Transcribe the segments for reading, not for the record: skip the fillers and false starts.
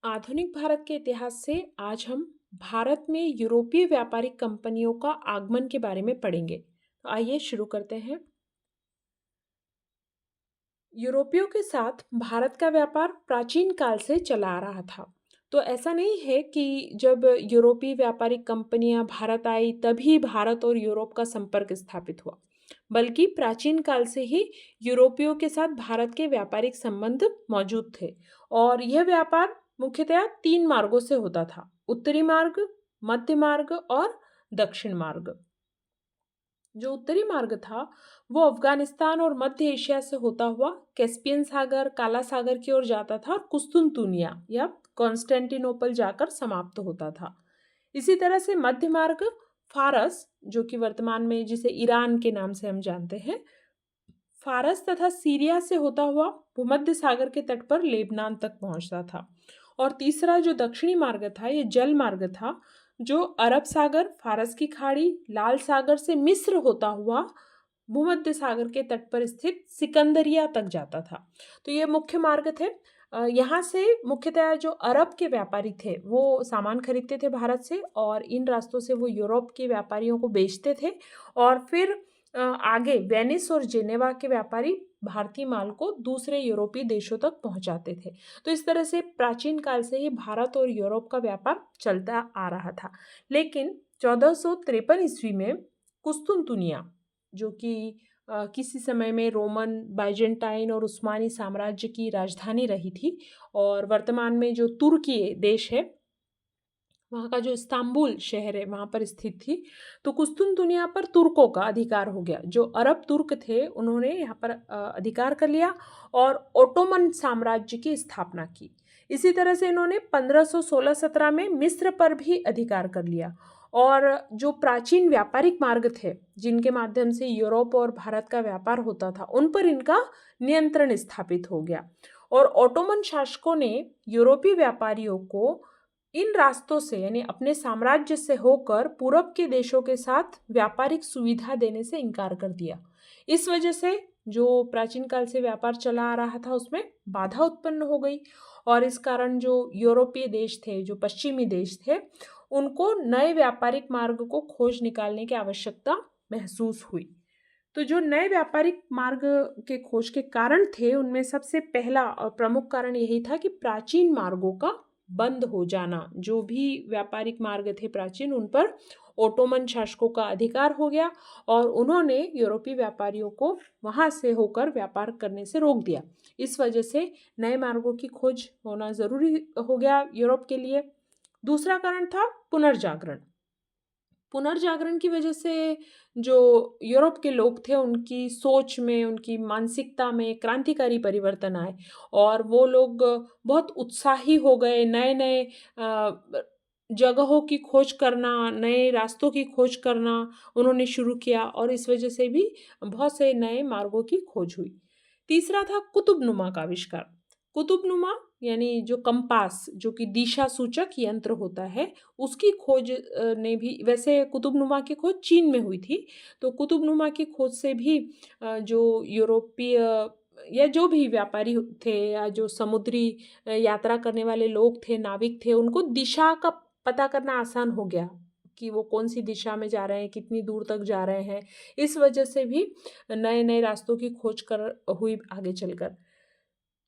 आधुनिक भारत के इतिहास से आज हम भारत में यूरोपीय व्यापारिक कंपनियों का आगमन के बारे में पढ़ेंगे। तो आइए शुरू करते हैं। यूरोपियों के साथ भारत का व्यापार प्राचीन काल से चला आ रहा था। तो ऐसा नहीं है कि जब यूरोपीय व्यापारिक कंपनियां भारत आई तभी भारत और यूरोप का संपर्क स्थापित हुआ, बल्कि प्राचीन काल से ही यूरोपियों के साथ भारत के व्यापारिक संबंध मौजूद थे। और यह व्यापार मुख्यतया 3 मार्गों से होता था: उत्तरी मार्ग, मध्य मार्ग और दक्षिण मार्ग। जो उत्तरी मार्ग था वो अफगानिस्तान और मध्य एशिया से होता हुआ कैस्पियन सागर, काला सागर की ओर जाता था और कुस्तुनतुनिया या कॉन्स्टेंटिनोपल जाकर समाप्त होता था। इसी तरह से मध्य मार्ग फारस, जो कि वर्तमान में जिसे ईरान के नाम से हम जानते हैं, फारस तथा सीरिया से होता हुआ भूमध्य सागर के तट पर लेबनान तक पहुंचता था। और तीसरा जो दक्षिणी मार्ग था, ये जल मार्ग था, जो अरब सागर, फारस की खाड़ी, लाल सागर से मिस्र होता हुआ भूमध्य सागर के तट पर स्थित सिकंदरिया तक जाता था। तो ये मुख्य मार्ग थे। यहाँ से मुख्यतः जो अरब के व्यापारी थे वो सामान खरीदते थे भारत से, और इन रास्तों से वो यूरोप के व्यापारियों को बेचते थे। और फिर आगे वेनिस और जेनेवा के व्यापारी भारतीय माल को दूसरे यूरोपीय देशों तक पहुंचाते थे। तो इस तरह से प्राचीन काल से ही भारत और यूरोप का व्यापार चलता आ रहा था। लेकिन 1453 ईस्वी में कुस्तुनतुनिया, जो कि किसी समय में रोमन, बाइजेंटाइन और उस्मानी साम्राज्य की राजधानी रही थी, और वर्तमान में जो तुर्की देश है, वहाँ का जो इस्तांबुल शहर है वहाँ पर स्थित थी। तो कुस्तुनतुनिया पर तुर्कों का अधिकार हो गया। जो अरब तुर्क थे उन्होंने यहाँ पर अधिकार कर लिया और ओटोमन साम्राज्य की स्थापना की। इसी तरह से इन्होंने 1516-17 में मिस्र पर भी अधिकार कर लिया। और जो प्राचीन व्यापारिक मार्ग थे जिनके माध्यम से यूरोप और भारत का व्यापार होता था, उन पर इनका नियंत्रण स्थापित हो गया। और ओटोमन शासकों ने यूरोपीय व्यापारियों को इन रास्तों से, यानी अपने साम्राज्य से होकर पूरब के देशों के साथ व्यापारिक सुविधा देने से इनकार कर दिया। इस वजह से जो प्राचीन काल से व्यापार चला आ रहा था उसमें बाधा उत्पन्न हो गई, और इस कारण जो यूरोपीय देश थे, जो पश्चिमी देश थे, उनको नए व्यापारिक मार्ग को खोज निकालने की आवश्यकता महसूस हुई। तो जो नए व्यापारिक मार्ग के खोज के कारण थे उनमें सबसे पहला और प्रमुख कारण यही था कि प्राचीन मार्गों का बंद हो जाना। जो भी व्यापारिक मार्ग थे प्राचीन, उन पर ओटोमन शासकों का अधिकार हो गया और उन्होंने यूरोपीय व्यापारियों को वहां से होकर व्यापार करने से रोक दिया। इस वजह से नए मार्गों की खोज होना जरूरी हो गया यूरोप के लिए। दूसरा कारण था पुनर्जागरण। पुनर्जागरण की वजह से जो यूरोप के लोग थे उनकी सोच में, उनकी मानसिकता में क्रांतिकारी परिवर्तन आए, और वो लोग बहुत उत्साही हो गए। नए नए जगहों की खोज करना, नए रास्तों की खोज करना उन्होंने शुरू किया, और इस वजह से भी बहुत से नए मार्गों की खोज हुई। तीसरा था कुतुबनुमा का आविष्कार। कुतुबनुमा यानी जो कंपास, जो कि दिशा सूचक यंत्र होता है, उसकी खोज ने भी, वैसे कुतुबनुमा की खोज चीन में हुई थी, तो कुतुबनुमा की खोज से भी जो यूरोपीय या जो भी व्यापारी थे या जो समुद्री यात्रा करने वाले लोग थे, नाविक थे, उनको दिशा का पता करना आसान हो गया कि वो कौन सी दिशा में जा रहे हैं, कितनी दूर तक जा रहे हैं। इस वजह से भी नए नए रास्तों की खोज कर हुई आगे चलकर।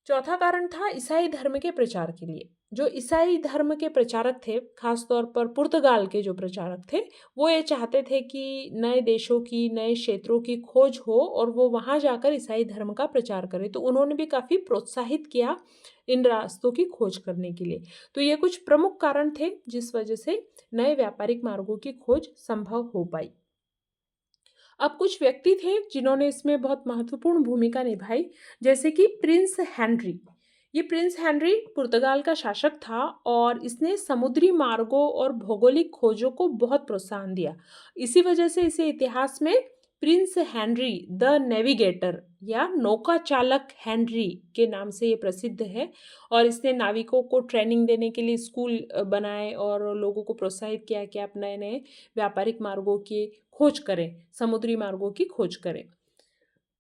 चौथा कारण था ईसाई धर्म के प्रचार के लिए। जो ईसाई धर्म के प्रचारक थे, खासतौर पर पुर्तगाल के जो प्रचारक थे, वो ये चाहते थे कि नए देशों की, नए क्षेत्रों की खोज हो और वो वहाँ जाकर ईसाई धर्म का प्रचार करें। तो उन्होंने भी काफ़ी प्रोत्साहित किया इन रास्तों की खोज करने के लिए। तो ये कुछ प्रमुख कारण थे जिस वजह से नए व्यापारिक मार्गों की खोज संभव हो पाई। अब कुछ व्यक्ति थे जिन्होंने इसमें बहुत महत्वपूर्ण भूमिका निभाई, जैसे कि प्रिंस हेनरी। ये प्रिंस हेनरी पुर्तगाल का शासक था और इसने समुद्री मार्गों और भौगोलिक खोजों को बहुत प्रोत्साहन दिया। इसी वजह से इसे इतिहास में प्रिंस हेनरी द नेविगेटर या नौका चालक हेनरी के नाम से ये प्रसिद्ध है। और इसने नाविकों को ट्रेनिंग देने के लिए स्कूल बनाए और लोगों को प्रोत्साहित किया कि आप नए नए व्यापारिक मार्गों की खोज करें, समुद्री मार्गों की खोज करें।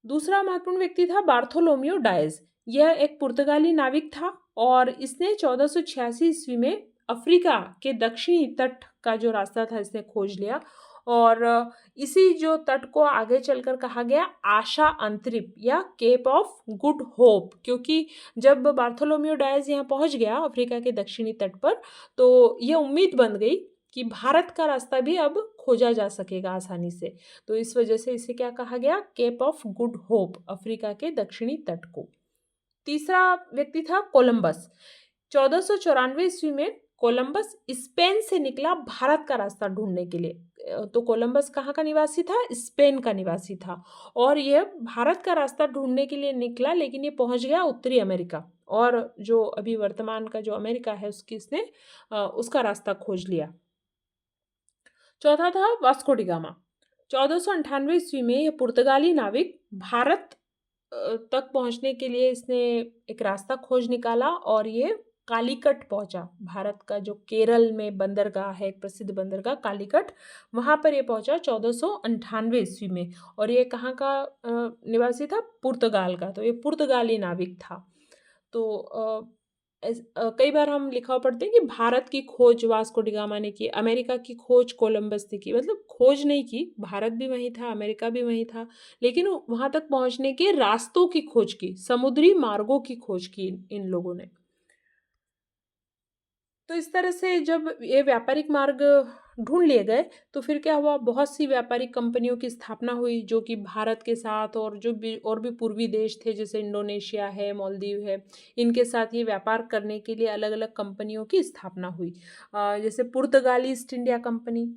दूसरा महत्वपूर्ण व्यक्ति था बार्थोलोमियो डायज। यह एक पुर्तगाली नाविक था और इसने 1486 ईस्वी में अफ्रीका के दक्षिणी तट का जो रास्ता था इसने खोज लिया और इसी जो तट को आगे चलकर कहा गया आशा अंतरिप या केप ऑफ गुड होप, क्योंकि जब बार्थोलोम्यू डायस यहाँ पहुंच गया अफ्रीका के दक्षिणी तट पर तो ये उम्मीद बन गई कि भारत का रास्ता भी अब खोजा जा सकेगा आसानी से। तो इस वजह से इसे क्या कहा गया, Cape of Good Hope, Africa के दक्षिणी तट को। तीसरा व्यक्ति था कोलंबस। 1494 ईस्वी में कोलंबस स्पेन से निकला भारत का रास्ता ढूंढने के लिए। तो कोलंबस कहाँ का निवासी था, स्पेन का निवासी था और यह भारत का रास्ता ढूंढने के लिए निकला, लेकिन ये पहुंच गया उत्तरी अमेरिका और जो अभी वर्तमान का जो अमेरिका है उसकी इसने उसका रास्ता खोज लिया। चौथा था वास्को डी गामा। 1498 ईस्वी में यह पुर्तगाली नाविक भारत तक पहुंचने के लिए इसने एक रास्ता खोज निकाला और ये कालीकट पहुंचा। भारत का जो केरल में बंदरगाह है, एक प्रसिद्ध बंदरगाह कालीकट, वहां पर ये पहुंचा 1498 ईस्वी में। और ये कहाँ का निवासी था, पुर्तगाल का। तो ये पुर्तगाली नाविक था। तो कई बार हम लिखा हुआ पढ़ते हैं कि भारत की खोज वास्को डी गामा ने की, अमेरिका की खोज कोलंबस ने की। मतलब खोज नहीं की, भारत भी वहीं था, अमेरिका भी वहीं था, लेकिन वहां तक पहुंचने के रास्तों की खोज की, समुद्री मार्गों की खोज की इन लोगों ने। तो इस तरह से जब ये व्यापारिक मार्ग ढूंढ लिए गए तो फिर क्या हुआ, बहुत सी व्यापारिक कंपनियों की स्थापना हुई जो कि भारत के साथ और और भी पूर्वी देश थे जैसे इंडोनेशिया है, मालदीव है, इनके साथ ये व्यापार करने के लिए अलग अलग कंपनियों की स्थापना हुई। जैसे पुर्तगाली ईस्ट इंडिया कंपनी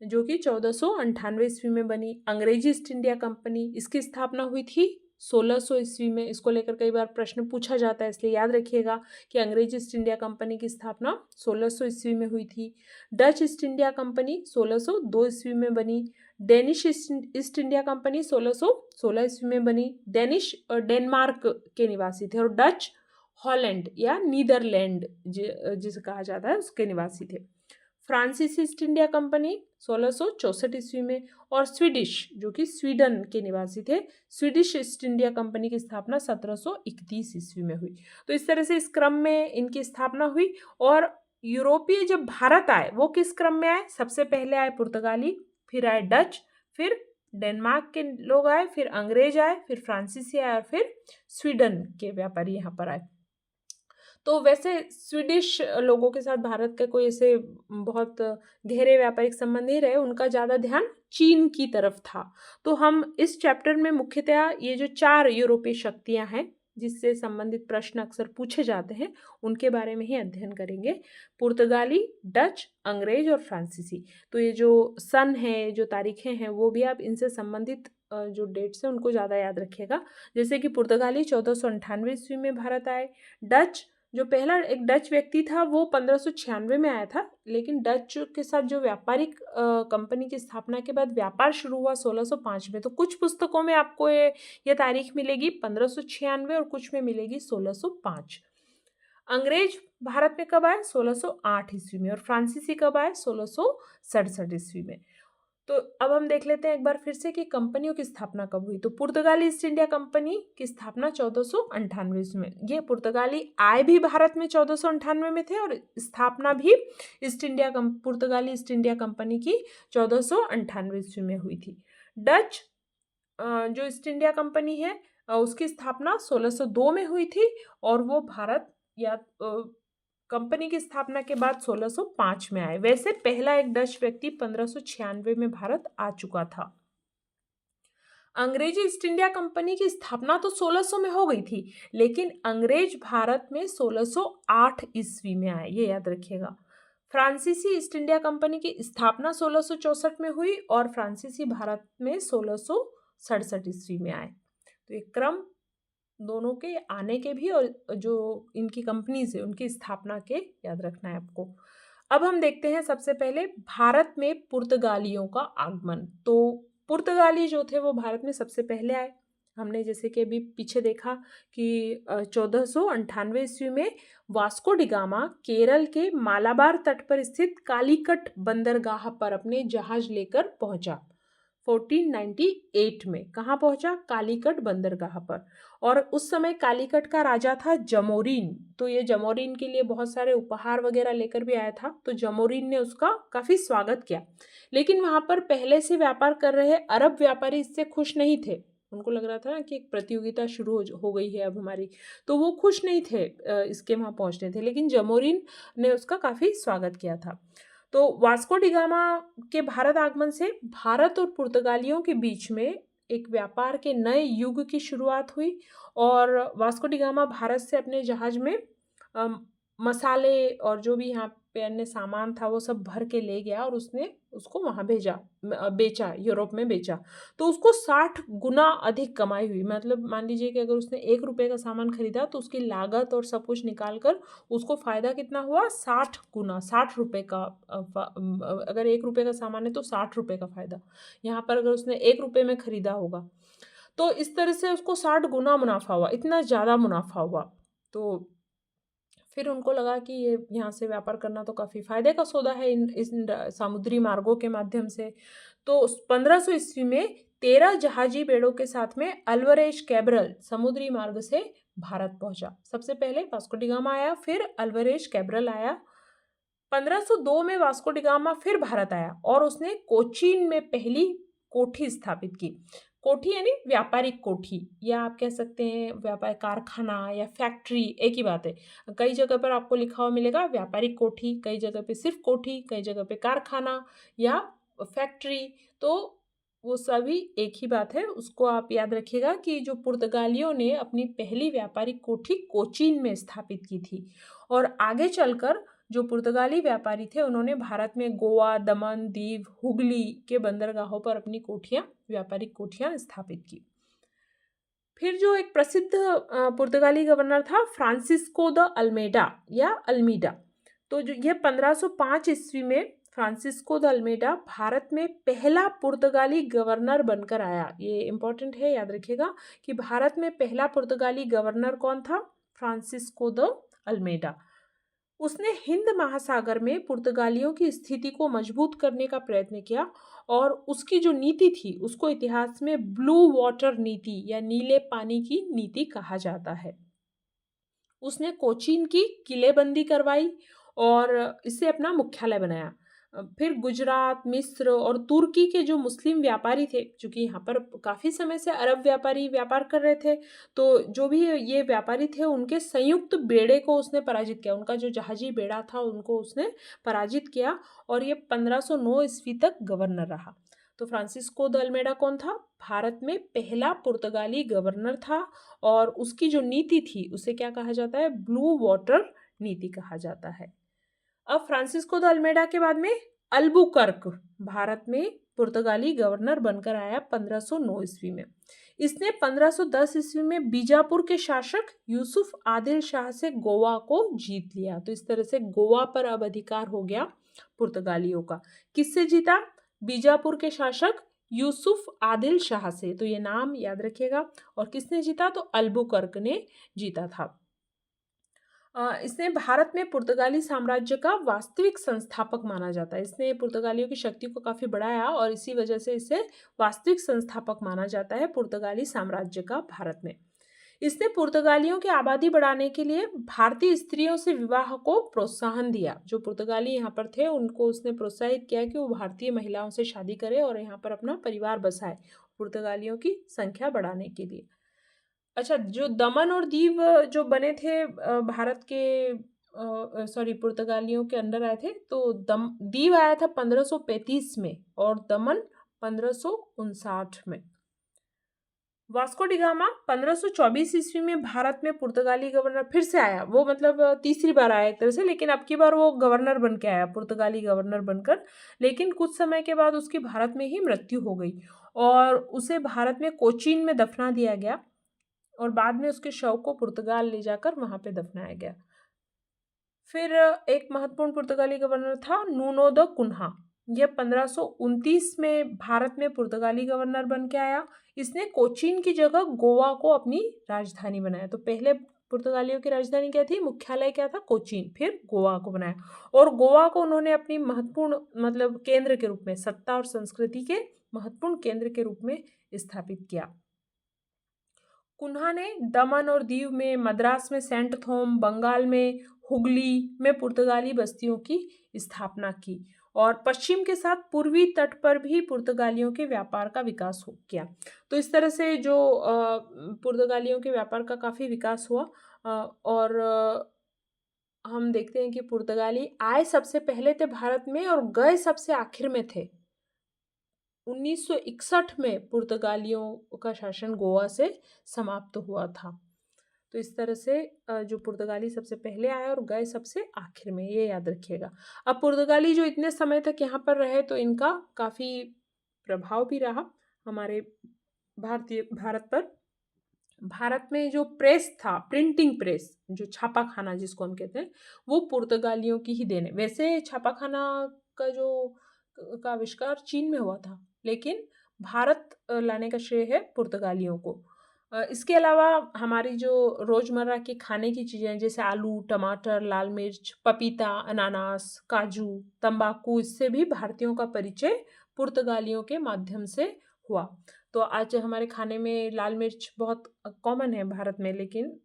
जो कि 1498 ईस्वी में बनी। अंग्रेजी ईस्ट इंडिया कंपनी, इसकी स्थापना हुई थी 1600 ईस्वी में। इसको लेकर कई बार प्रश्न पूछा जाता है, इसलिए याद रखिएगा कि अंग्रेजी ईस्ट इंडिया कंपनी की स्थापना 1600 ईस्वी में हुई थी। डच ईस्ट इंडिया कंपनी 1602 ईस्वी में बनी। डेनिश ईस्ट इंडिया कंपनी 1616 ईस्वी में बनी। डेनिश डेनमार्क के निवासी थे और डच हॉलैंड या नीदरलैंड जिसे कहा जाता है उसके निवासी थे। फ्रांसीसी ईस्ट इंडिया कंपनी 1664 ईस्वी में और स्वीडिश जो कि स्वीडन के निवासी थे, स्वीडिश ईस्ट इंडिया कंपनी की स्थापना 1731 ईस्वी में हुई। तो इस तरह से इस क्रम में इनकी स्थापना हुई। और यूरोपीय जब भारत आए वो किस क्रम में आए, सबसे पहले आए पुर्तगाली, फिर आए डच, फिर डेनमार्क के लोग आए, फिर अंग्रेज आए, फिर फ्रांसीसी आए और फिर स्वीडन के व्यापारी यहाँ पर आए। तो वैसे स्वीडिश लोगों के साथ भारत का कोई ऐसे बहुत गहरे व्यापारिक संबंध नहीं रहे, उनका ज़्यादा ध्यान चीन की तरफ था। तो हम इस चैप्टर में मुख्यतया ये जो 4 यूरोपीय शक्तियां हैं जिससे संबंधित प्रश्न अक्सर पूछे जाते हैं उनके बारे में ही अध्ययन करेंगे। पुर्तगाली, डच, अंग्रेज और फ्रांसीसी। तो ये जो सन है, जो तारीखें हैं, वो भी आप इनसे संबंधित जो डेट्स हैं उनको ज़्यादा याद रखिएगा। जैसे कि पुर्तगाली 1498 ईस्वी में भारत आए। डच, जो पहला एक डच व्यक्ति था वो 1596 में आया था, लेकिन डच के साथ जो व्यापारिक कंपनी की स्थापना के बाद व्यापार शुरू हुआ 1605 में। तो कुछ पुस्तकों में आपको ये तारीख मिलेगी 1596 और कुछ में मिलेगी 1605। अंग्रेज भारत में कब आए, 1608 ईस्वी में। और फ्रांसीसी कब आए, 1667 ईस्वी में। तो अब हम देख लेते हैं एक बार फिर से कि कंपनियों की स्थापना कब हुई। तो पुर्तगाली ईस्ट इंडिया कंपनी की स्थापना 1498 में। ये पुर्तगाली आए भी भारत में 1498 में थे और स्थापना भी पुर्तगाली ईस्ट इंडिया कंपनी की 1498 में हुई थी। डच जो ईस्ट इंडिया कंपनी है उसकी स्थापना 1602 में हुई थी और वो भारत या कंपनी की स्थापना के बाद 1605 में आए। वैसे पहला एक डच व्यक्ति 1596 में भारत आ चुका था। अंग्रेजी ईस्ट इंडिया कंपनी की स्थापना तो 1600 में हो गई थी, लेकिन अंग्रेज भारत में 1608 ईस्वी में आए, ये याद रखिएगा। फ्रांसीसी ईस्ट इंडिया कंपनी की स्थापना 1664 में हुई और फ्रांसीसी भारत में 1667 ईस्वी में आए। तो एक क्रम दोनों के आने के भी और जो इनकी कंपनीज है उनकी स्थापना के याद रखना है आपको। अब हम देखते हैं सबसे पहले भारत में पुर्तगालियों का आगमन। तो पुर्तगाली जो थे वो भारत में सबसे पहले आए। हमने जैसे कि अभी पीछे देखा कि 1498 ईस्वी में वास्को डी गामा केरल के मालाबार तट पर स्थित कालीकट बंदरगाह पर अपने जहाज लेकर पहुंचा। 1498 में कहाँ पहुंचा? कालीकट बंदरगाह पर। और उस समय कालीकट का राजा था जमोरीन। तो ये जमोरीन के लिए बहुत सारे उपहार वगैरह लेकर भी आया था, तो जमोरीन ने उसका काफी स्वागत किया। लेकिन वहां पर पहले से व्यापार कर रहे अरब व्यापारी इससे खुश नहीं थे। उनको लग रहा था ना कि एक प्रतियोगिता शुरू हो गई है अब हमारी, तो वो खुश नहीं थे इसके वहां पहुंचने थे। लेकिन जमोरीन ने उसका काफी स्वागत किया था। तो वास्को डी गामा के भारत आगमन से भारत और पुर्तगालियों के बीच में एक व्यापार के नए युग की शुरुआत हुई। और वास्को डी गामा भारत से अपने जहाज में मसाले और जो भी यहाँ पे अन्य सामान था वो सब भर के ले गया और उसने उसको वहाँ भेजा, बेचा, यूरोप में बेचा। तो उसको 60 गुना अधिक कमाई हुई। मतलब मान लीजिए कि अगर उसने 1 रुपये का सामान खरीदा तो उसकी लागत और सब कुछ निकाल कर उसको फ़ायदा कितना हुआ? 60 गुना, 60 रुपये का। अगर 1 रुपये का सामान है तो 60 रुपये का फ़ायदा। यहाँ पर अगर उसने 1 रुपये में खरीदा होगा तो इस तरह से उसको 60 गुना मुनाफा हुआ, इतना ज़्यादा मुनाफा हुआ। तो फिर उनको लगा कि ये यहाँ से व्यापार करना तो काफ़ी फायदे का सौदा है इन समुद्री मार्गों के माध्यम से। तो 1500 ईस्वी में 13 जहाजी बेड़ों के साथ में अल्वरेज कैब्रल समुद्री मार्ग से भारत पहुंचा। सबसे पहले वास्को डी गामा आया, फिर अल्वरेज कैब्रल आया। 1502 में वास्को डी गामा फिर भारत आया और उसने कोचीन में पहली कोठी स्थापित की। कोठी यानी व्यापारिक कोठी, या आप कह सकते हैं व्यापार कारखाना या फैक्ट्री, एक ही बात है। कई जगह पर आपको लिखा हुआ मिलेगा व्यापारिक कोठी, कई जगह पे सिर्फ कोठी, कई जगह पे कारखाना या फैक्ट्री, तो वो सभी एक ही बात है। उसको आप याद रखिएगा कि जो पुर्तगालियों ने अपनी पहली व्यापारिक कोठी कोचीन में स्थापित की थी। और आगे चलकर जो पुर्तगाली व्यापारी थे उन्होंने भारत में गोवा, दमन, दीव, हुगली के बंदरगाहों पर अपनी कोठियाँ, व्यापारिक कोठियाँ स्थापित की। फिर जो एक प्रसिद्ध पुर्तगाली गवर्नर था फ्रांसिस्को द अल्मेडा या अल्मीडा। तो जो ये 1505 ईस्वी में फ्रांसिस्को द अल्मेडा भारत में पहला पुर्तगाली गवर्नर बनकर आया। ये इंपॉर्टेंट है, याद रखिएगा कि भारत में पहला पुर्तगाली गवर्नर कौन था? Francisco de Almeida. उसने हिंद महासागर में पुर्तगालियों की स्थिति को मजबूत करने का प्रयत्न किया और उसकी जो नीति थी उसको इतिहास में ब्लू वाटर नीति या नीले पानी की नीति कहा जाता है। उसने कोचीन की किलेबंदी करवाई और इसे अपना मुख्यालय बनाया। फिर गुजरात, मिस्र और तुर्की के जो मुस्लिम व्यापारी थे, चूँकि यहाँ पर काफ़ी समय से अरब व्यापारी व्यापार कर रहे थे, तो जो भी ये व्यापारी थे उनके संयुक्त बेड़े को उसने पराजित किया। उनका जो जहाजी बेड़ा था उनको उसने पराजित किया और ये 1509 ईस्वी तक गवर्नर रहा। तो फ्रांसिस्को द अल्मेडा कौन था? भारत में पहला पुर्तगाली गवर्नर था और उसकी जो नीति थी उसे क्या कहा जाता है? ब्लू वाटर नीति कहा जाता है। अब फ्रांसिस्को द अल्मेडा के बाद में अल्बुकर्क भारत में पुर्तगाली गवर्नर बनकर आया 1509 ईस्वी में। इसने 1510 ईस्वी में बीजापुर के शासक यूसुफ आदिल शाह से गोवा को जीत लिया। तो इस तरह से गोवा पर अब अधिकार हो गया पुर्तगालियों का। किससे जीता? बीजापुर के शासक यूसुफ आदिल शाह से। तो ये नाम याद रखिएगा। और किसने जीता? तो अल्बुकर्क ने जीता था। इसने भारत में पुर्तगाली साम्राज्य का वास्तविक संस्थापक माना जाता है। इसने पुर्तगालियों की शक्ति को काफ़ी बढ़ाया और इसी वजह से इसे वास्तविक संस्थापक माना जाता है पुर्तगाली साम्राज्य का भारत में। इसने पुर्तगालियों की आबादी बढ़ाने के लिए भारतीय स्त्रियों से विवाह को प्रोत्साहन दिया। जो पुर्तगाली यहाँ पर थे उनको उसने प्रोत्साहित किया कि वो भारतीय महिलाओं से शादी करें और यहाँ पर अपना परिवार बसाए, पुर्तगालियों की संख्या बढ़ाने के लिए। अच्छा, जो दमन और दीव जो बने थे भारत के पुर्तगालियों के अंडर आए थे, तो दीव आया था 1535 में और दमन 1559 में। वास्को डी गामा 1524 ईस्वी में भारत में पुर्तगाली गवर्नर फिर से आया। वो मतलब तीसरी बार आया एक तरह से, लेकिन अब की बार वो गवर्नर बन के आया, पुर्तगाली गवर्नर बनकर। लेकिन कुछ समय के बाद उसकी भारत में ही मृत्यु हो गई और उसे भारत में कोचीन में दफना दिया गया और बाद में उसके शव को पुर्तगाल ले जाकर वहां पे दफनाया गया। फिर एक महत्वपूर्ण पुर्तगाली गवर्नर था नूनो द कुन्हा। यह 1529 में भारत में पुर्तगाली गवर्नर बन के आया। इसने कोचीन की जगह गोवा को अपनी राजधानी बनाया। तो पहले पुर्तगालियों की राजधानी क्या थी? मुख्यालय क्या था? कोचीन। फिर गोवा को बनाया और गोवा को उन्होंने अपनी महत्वपूर्ण मतलब केंद्र के रूप में, सत्ता और संस्कृति के महत्वपूर्ण केंद्र के रूप में स्थापित किया। कुन्हा ने दमन और दीव में, मद्रास में सेंट थॉम, बंगाल में हुगली में पुर्तगाली बस्तियों की स्थापना की और पश्चिम के साथ पूर्वी तट पर भी पुर्तगालियों के व्यापार का विकास किया। तो इस तरह से जो पुर्तगालियों के व्यापार का काफ़ी विकास हुआ। और हम देखते हैं कि पुर्तगाली आए सबसे पहले थे भारत में और गए सबसे आखिर में थे। 1961 में पुर्तगालियों का शासन गोवा से समाप्त हुआ था। तो इस तरह से जो पुर्तगाली सबसे पहले आए और गए सबसे आखिर में, ये याद रखिएगा। अब पुर्तगाली जो इतने समय तक यहाँ पर रहे तो इनका काफ़ी प्रभाव भी रहा हमारे भारत पर। भारत में जो प्रेस था, प्रिंटिंग प्रेस, जो छापाखाना जिसको हम कहते हैं, वो पुर्तगालियों की ही देन है। वैसे छापाखाना का आविष्कार चीन में हुआ था, लेकिन भारत लाने का श्रेय है पुर्तगालियों को। इसके अलावा हमारी जो रोज़मर्रा की खाने की चीज़ें जैसे आलू, टमाटर, लाल मिर्च, पपीता, अनानास, काजू, तंबाकू, इससे भी भारतीयों का परिचय पुर्तगालियों के माध्यम से हुआ। तो आज हमारे खाने में लाल मिर्च बहुत कॉमन है भारत में, लेकिन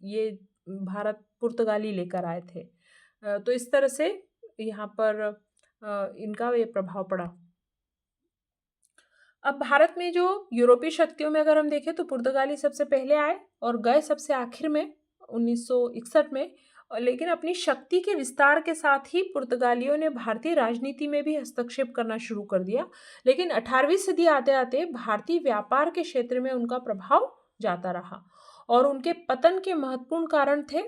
ये भारत पुर्तगाली लेकर आए थे। तो इस तरह से यहाँ पर इनका ये प्रभाव पड़ा। अब भारत में जो यूरोपीय शक्तियों में अगर हम देखें तो पुर्तगाली सबसे पहले आए और गए सबसे आखिर में 1961 में। लेकिन अपनी शक्ति के विस्तार के साथ ही पुर्तगालियों ने भारतीय राजनीति में भी हस्तक्षेप करना शुरू कर दिया। लेकिन 18वीं सदी आते आते भारतीय व्यापार के क्षेत्र में उनका प्रभाव जाता रहा और उनके पतन के महत्वपूर्ण कारण थे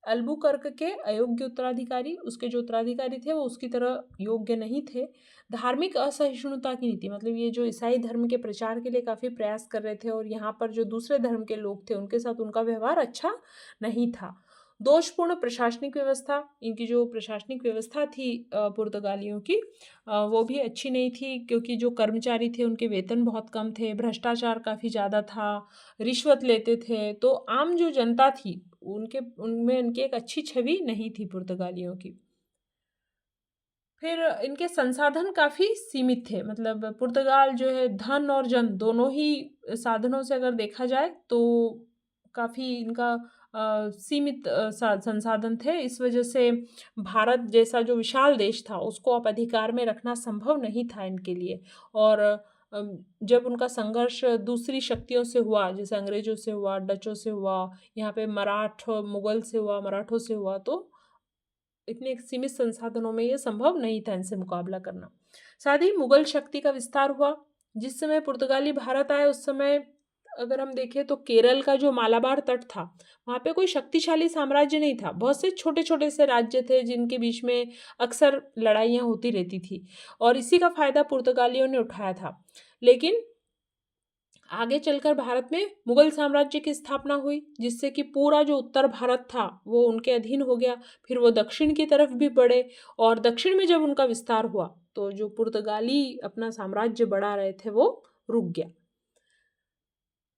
अल्बुकर्क के अयोग्य उत्तराधिकारी। उसके जो उत्तराधिकारी थे वो उसकी तरह योग्य नहीं थे। धार्मिक असहिष्णुता की नीति, मतलब ये जो ईसाई धर्म के प्रचार के लिए काफ़ी प्रयास कर रहे थे और यहाँ पर जो दूसरे धर्म के लोग थे उनके साथ उनका व्यवहार अच्छा नहीं था। दोषपूर्ण प्रशासनिक व्यवस्था, इनकी जो प्रशासनिक व्यवस्था थी पुर्तगालियों की, वो भी अच्छी नहीं थी, क्योंकि जो कर्मचारी थे उनके वेतन बहुत कम थे, भ्रष्टाचार काफ़ी ज़्यादा था, रिश्वत लेते थे। तो आम जो जनता थी उनमें इनकी एक अच्छी छवि नहीं थी पुर्तगालियों की। फिर इनके संसाधन काफ़ी सीमित थे, मतलब पुर्तगाल जो है धन और जन दोनों ही साधनों से अगर देखा जाए तो काफ़ी इनका सीमित संसाधन थे। इस वजह से भारत जैसा जो विशाल देश था उसको अब अधिकार में रखना संभव नहीं था इनके लिए। और जब उनका संघर्ष दूसरी शक्तियों से हुआ, जैसे अंग्रेजों से हुआ, डचों से हुआ, यहाँ पे मुगल से हुआ, मराठों से हुआ, तो इतने सीमित संसाधनों में ये संभव नहीं था इनसे मुकाबला करना। साथ ही मुगल शक्ति का विस्तार हुआ। जिस समय पुर्तगाली भारत आए उस समय अगर हम देखें तो केरल का जो मालाबार तट था वहाँ पे कोई शक्तिशाली साम्राज्य नहीं था। बहुत से छोटे छोटे से राज्य थे जिनके बीच में अक्सर लड़ाइयाँ होती रहती थी और इसी का फायदा पुर्तगालियों ने उठाया था। लेकिन आगे चलकर भारत में मुगल साम्राज्य की स्थापना हुई, जिससे कि पूरा जो उत्तर भारत था वो उनके अधीन हो गया। फिर वो दक्षिण की तरफ भी बढ़े और दक्षिण में जब उनका विस्तार हुआ तो जो पुर्तगाली अपना साम्राज्य बढ़ा रहे थे वो रुक गया।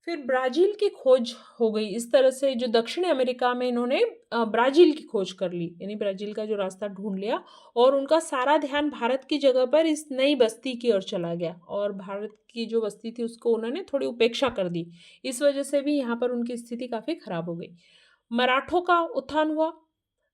फिर ब्राज़ील की खोज हो गई। इस तरह से जो दक्षिण अमेरिका में इन्होंने ब्राज़ील की खोज कर ली, यानी ब्राज़ील का जो रास्ता ढूंढ लिया और उनका सारा ध्यान भारत की जगह पर इस नई बस्ती की ओर चला गया और भारत की जो बस्ती थी उसको उन्होंने थोड़ी उपेक्षा कर दी। इस वजह से भी यहाँ पर उनकी स्थिति काफ़ी खराब हो गई। मराठों का उत्थान हुआ।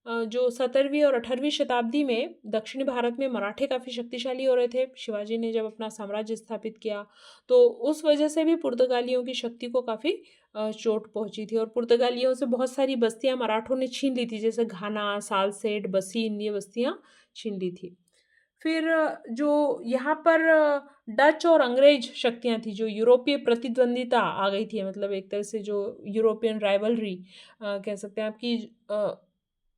जो 17वीं और 18वीं शताब्दी में दक्षिणी भारत में मराठे काफ़ी शक्तिशाली हो रहे थे। शिवाजी ने जब अपना साम्राज्य स्थापित किया तो उस वजह से भी पुर्तगालियों की शक्ति को काफ़ी चोट पहुंची थी और पुर्तगालियों से बहुत सारी बस्तियां मराठों ने छीन ली थी, जैसे घाना, सालसेट, बसीन, ये बस्तियां छीन ली थी। फिर जो यहाँ पर डच और अंग्रेज शक्तियाँ थी, जो यूरोपीय प्रतिद्वंदिता आ गई थी, मतलब एक तरह से जो यूरोपियन राइवलरी कह सकते हैं आपकी,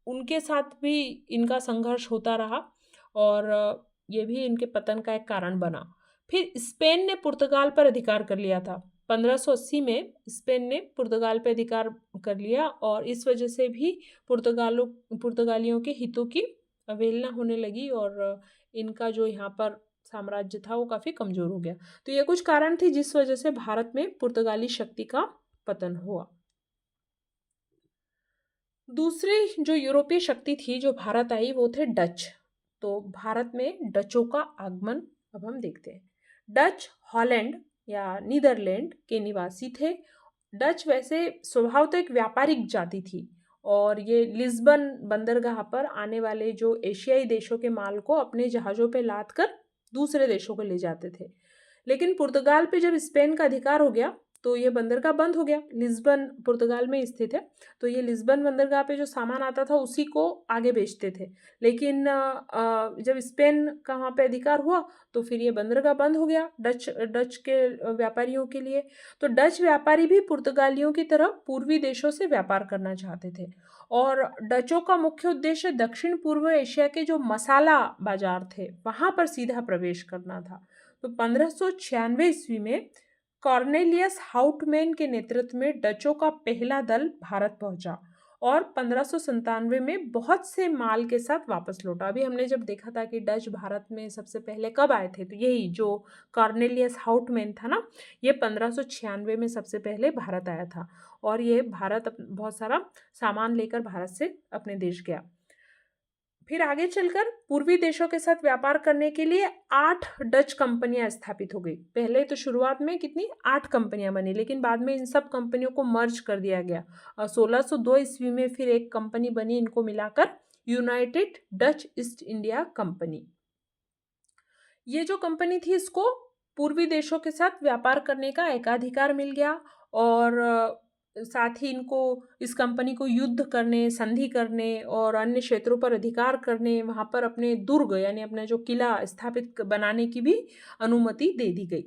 उनके साथ भी इनका संघर्ष होता रहा और ये भी इनके पतन का एक कारण बना। फिर स्पेन ने पुर्तगाल पर अधिकार कर लिया था। 1580 में स्पेन ने पुर्तगाल पर अधिकार कर लिया और इस वजह से भी पुर्तगालियों के हितों की अवहेलना होने लगी और इनका जो यहाँ पर साम्राज्य था वो काफ़ी कमज़ोर हो गया। तो ये कुछ कारण थे जिस वजह से भारत में पुर्तगाली शक्ति का पतन हुआ। दूसरी जो यूरोपीय शक्ति थी जो भारत आई वो थे डच। तो भारत में डचों का आगमन अब हम देखते हैं। डच हॉलैंड या नीदरलैंड के निवासी थे। डच वैसे स्वभाव तो एक व्यापारिक जाति थी और ये लिस्बन बंदरगाह पर आने वाले जो एशियाई देशों के माल को अपने जहाज़ों पे लाद कर दूसरे देशों को ले जाते थे। लेकिन पुर्तगाल पे जब स्पेन का अधिकार हो गया तो ये बंदरगाह बंद हो गया। लिस्बन पुर्तगाल में स्थित है, तो ये लिस्बन बंदरगाह पे जो सामान आता था उसी को आगे बेचते थे। लेकिन जब स्पेन का वहाँ पे अधिकार हुआ तो फिर ये बंदरगाह बंद हो गया डच डच के व्यापारियों के लिए। तो डच व्यापारी भी पुर्तगालियों की तरह पूर्वी देशों से व्यापार करना चाहते थे और डचों का मुख्य उद्देश्य दक्षिण पूर्व एशिया के जो मसाला बाजार थे वहाँ पर सीधा प्रवेश करना था। तो 1596 ईस्वी में कॉर्नेलियस हाउटमैन के नेतृत्व में डचों का पहला दल भारत पहुंचा और 1597 में बहुत से माल के साथ वापस लौटा। अभी हमने जब देखा था कि डच भारत में सबसे पहले कब आए थे, तो यही जो कॉर्नेलियस हाउटमैन था ना, ये 1596 में सबसे पहले भारत आया था और ये भारत बहुत सारा सामान लेकर भारत से अपने देश गया। फिर आगे चलकर पूर्वी देशों के साथ व्यापार करने के लिए 8 डच कंपनियां स्थापित हो गई। पहले तो शुरुआत में कितनी 8 कंपनियां बनी, लेकिन बाद में इन सब कंपनियों को मर्ज कर दिया गया और 1602 ईस्वी में फिर एक कंपनी बनी, इनको मिलाकर United Dutch east India company. ये जो कंपनी थी इसको पूर्वी देशों के साथ व्यापार करने का एकाधिकार मिल गया और साथ ही इनको इस कंपनी को युद्ध करने, संधि करने और अन्य क्षेत्रों पर अधिकार करने, वहाँ पर अपने दुर्ग यानी अपना जो किला स्थापित बनाने की भी अनुमति दे दी गई।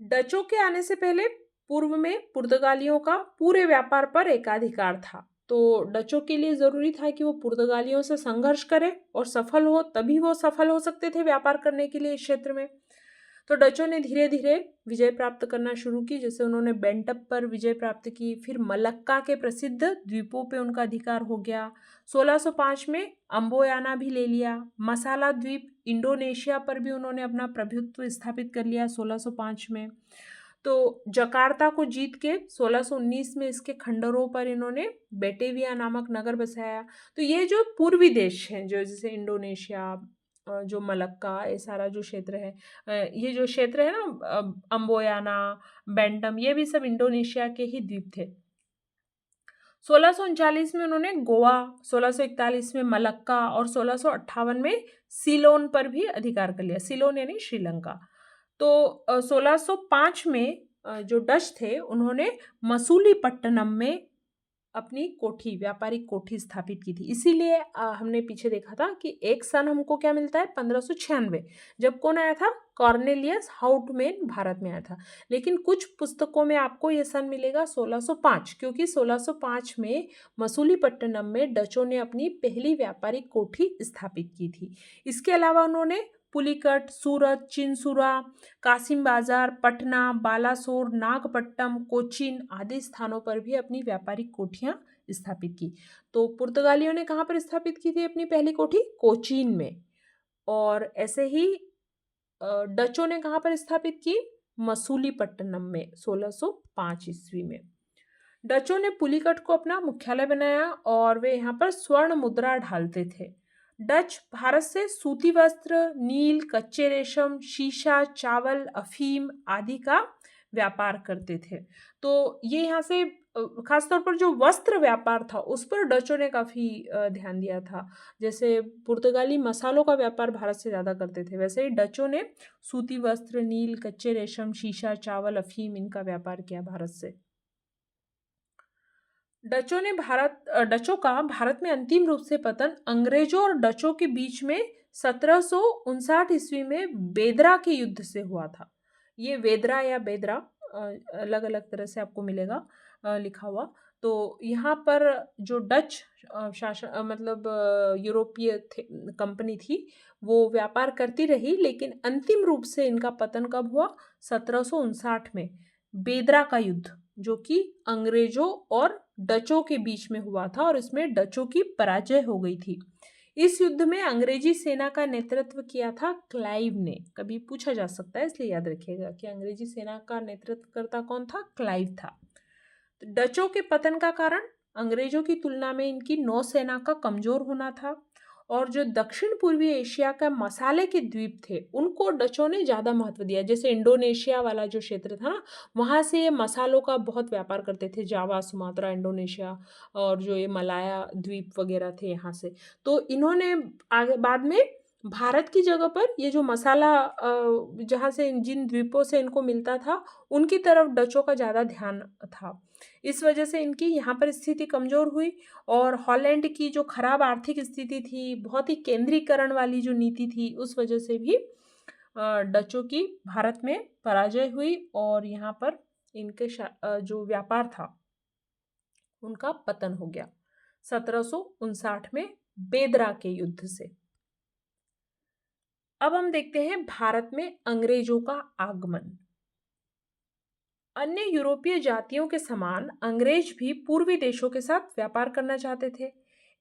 डचों के आने से पहले पूर्व में पुर्तगालियों का पूरे व्यापार पर एकाधिकार था, तो डचों के लिए ज़रूरी था कि वो पुर्तगालियों से संघर्ष करें और सफल हो, तभी वो सफल हो सकते थे व्यापार करने के लिए इस क्षेत्र में। तो डचों ने धीरे धीरे विजय प्राप्त करना शुरू की, जैसे उन्होंने बेंटप पर विजय प्राप्त की, फिर मलक्का के प्रसिद्ध द्वीपों पे उनका अधिकार हो गया। 1605 में अम्बोयाना भी ले लिया। मसाला द्वीप इंडोनेशिया पर भी उन्होंने अपना प्रभुत्व स्थापित कर लिया 1605 में। तो जकार्ता को जीत के 1619 में इसके खंडरों पर इन्होंने बेटेविया नामक नगर बसाया। तो ये जो पूर्वी देश हैं, जो जैसे इंडोनेशिया, जो मलक्का, ये सारा जो क्षेत्र है, ये जो क्षेत्र है ना, अम्बोयाना, बेंटम, ये भी सब इंडोनेशिया के ही द्वीप थे। 1639 में उन्होंने गोवा, 1641 में मलक्का और 1658 में सीलोन पर भी अधिकार कर लिया। सीलोन यानी श्रीलंका। तो 1605 में जो डच थे उन्होंने मसूलीपट्टनम में अपनी कोठी, व्यापारिक कोठी स्थापित की थी। इसीलिए हमने पीछे देखा था कि एक सन हमको क्या मिलता है 1596, जब कौन आया था, कॉर्नेलियस हाउटमैन भारत में आया था। लेकिन कुछ पुस्तकों में आपको ये सन मिलेगा 1605, क्योंकि 1605 में मसूलीपट्टनम में डचों ने अपनी पहली व्यापारिक कोठी स्थापित की थी। इसके अलावा उन्होंने पुलिकट, सूरत, चिंसुरा, कासिम बाजार, पटना, बालासोर, नागपट्टनम, कोचीन आदि स्थानों पर भी अपनी व्यापारिक कोठियां स्थापित की। तो पुर्तगालियों ने कहाँ पर स्थापित की थी अपनी पहली कोठी? कोचीन में। और ऐसे ही डचों ने कहाँ पर स्थापित की? मसूलीपट्टनम में 1605 ईस्वी में। डचों ने पुलिकट को अपना मुख्यालय बनाया और वे यहाँ पर स्वर्ण मुद्रा ढालते थे। डच भारत से सूती वस्त्र, नील, कच्चे रेशम, शीशा, चावल, अफीम आदि का व्यापार करते थे। तो ये यहाँ से खासतौर पर जो वस्त्र व्यापार था उस पर डचों ने काफ़ी ध्यान दिया था। जैसे पुर्तगाली मसालों का व्यापार भारत से ज़्यादा करते थे, वैसे ही डचों ने सूती वस्त्र, नील, कच्चे रेशम, शीशा, चावल, अफीम इनका व्यापार किया भारत से। डचों का भारत में अंतिम रूप से पतन अंग्रेजों और डचों के बीच में 1759 ईस्वी में बेदरा के युद्ध से हुआ था। ये वेदरा या बेदरा अलग अलग तरह से आपको मिलेगा लिखा हुआ। तो यहाँ पर जो डच शासन मतलब यूरोपीय कंपनी थी वो व्यापार करती रही, लेकिन अंतिम रूप से इनका पतन कब हुआ? 1759 में बेदरा का युद्ध, जो कि अंग्रेजों और डचों के बीच में हुआ था और इसमें डचों की पराजय हो गई थी। इस युद्ध में अंग्रेजी सेना का नेतृत्व किया था क्लाइव ने। कभी पूछा जा सकता है, इसलिए याद रखिएगा कि अंग्रेजी सेना का नेतृत्व करता कौन था? क्लाइव था। तो डचों के पतन का कारण अंग्रेजों की तुलना में इनकी नौसेना का कमजोर होना था और जो दक्षिण पूर्वी एशिया का मसाले के द्वीप थे, उनको डचों ने ज़्यादा महत्व दिया। जैसे इंडोनेशिया वाला जो क्षेत्र था ना, वहाँ से ये मसालों का बहुत व्यापार करते थे, जावा, सुमात्रा, इंडोनेशिया और जो ये मलाया द्वीप वगैरह थे यहाँ से। तो इन्होंने आगे बाद में भारत की जगह पर ये जो मसाला जहाँ से जिन द्वीपों से इनको मिलता था, उनकी तरफ डचों का ज़्यादा ध्यान था। इस वजह से इनकी यहाँ पर स्थिति कमज़ोर हुई और हॉलैंड की जो खराब आर्थिक स्थिति थी, बहुत ही केंद्रीकरण वाली जो नीति थी, उस वजह से भी डचों की भारत में पराजय हुई और यहाँ पर इनके जो व्यापार था, उनका पतन हो गया 1759 में बेदरा के युद्ध से। अब हम देखते हैं भारत में अंग्रेजों का आगमन। अन्य यूरोपीय जातियों के समान अंग्रेज भी पूर्वी देशों के साथ व्यापार करना चाहते थे।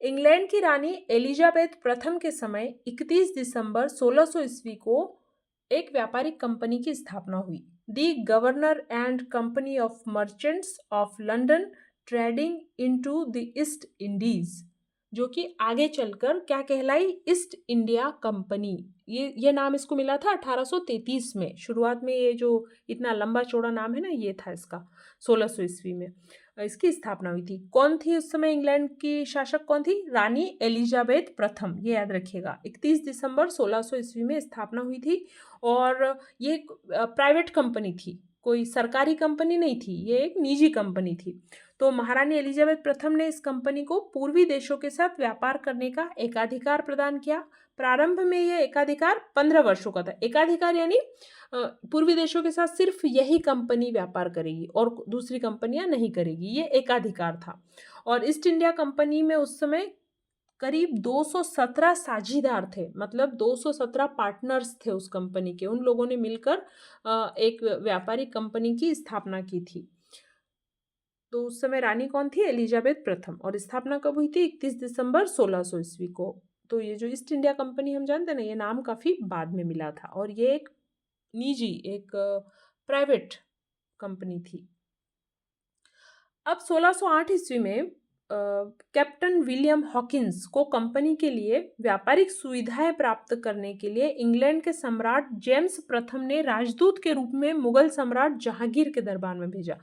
इंग्लैंड की रानी एलिजाबेथ प्रथम के समय 31 दिसंबर 1600 ईस्वी को एक व्यापारिक कंपनी की स्थापना हुई, the governor and company of merchants of London trading into the East Indies, जो कि आगे चलकर क्या कहलाई, ईस्ट इंडिया कंपनी। ये नाम इसको मिला था 1833 में। शुरुआत में ये जो इतना लंबा चौड़ा नाम है ना, ये था इसका। 1600 ईस्वी में इसकी स्थापना हुई थी। कौन थी उस समय इंग्लैंड की शासक, कौन थी? रानी एलिजाबेथ प्रथम, ये याद रखिएगा। 31 दिसंबर 1600 ईस्वी में स्थापना हुई थी और ये एक प्राइवेट कंपनी थी, कोई सरकारी कंपनी नहीं थी, ये एक निजी कंपनी थी। तो महारानी एलिजाबेथ प्रथम ने इस कंपनी को पूर्वी देशों के साथ व्यापार करने का एकाधिकार प्रदान किया। प्रारंभ में यह एकाधिकार 15 वर्षों का था। एकाधिकार यानी पूर्वी देशों के साथ सिर्फ यही कंपनी व्यापार करेगी और दूसरी कंपनियां नहीं करेगी, ये एकाधिकार था। और ईस्ट इंडिया कंपनी में उस समय करीब 217 साझीदार थे, मतलब 217 पार्टनर्स थे उस कंपनी के। उन लोगों ने मिलकर एक व्यापारिक कंपनी की स्थापना की थी। तो उस समय रानी कौन थी? एलिजाबेथ प्रथम। और स्थापना कब हुई थी? 31 दिसंबर 1600 ईस्वी को। तो ये जो ईस्ट इंडिया कंपनी हम जानते हैं ना, ये नाम काफ़ी बाद में मिला था और ये एक निजी, एक प्राइवेट कंपनी थी। अब 1608 ईस्वी में कैप्टन विलियम हॉकिंस को कंपनी के लिए व्यापारिक सुविधाएं प्राप्त करने के लिए इंग्लैंड के सम्राट जेम्स प्रथम ने राजदूत के रूप में मुगल सम्राट जहांगीर के दरबार में भेजा।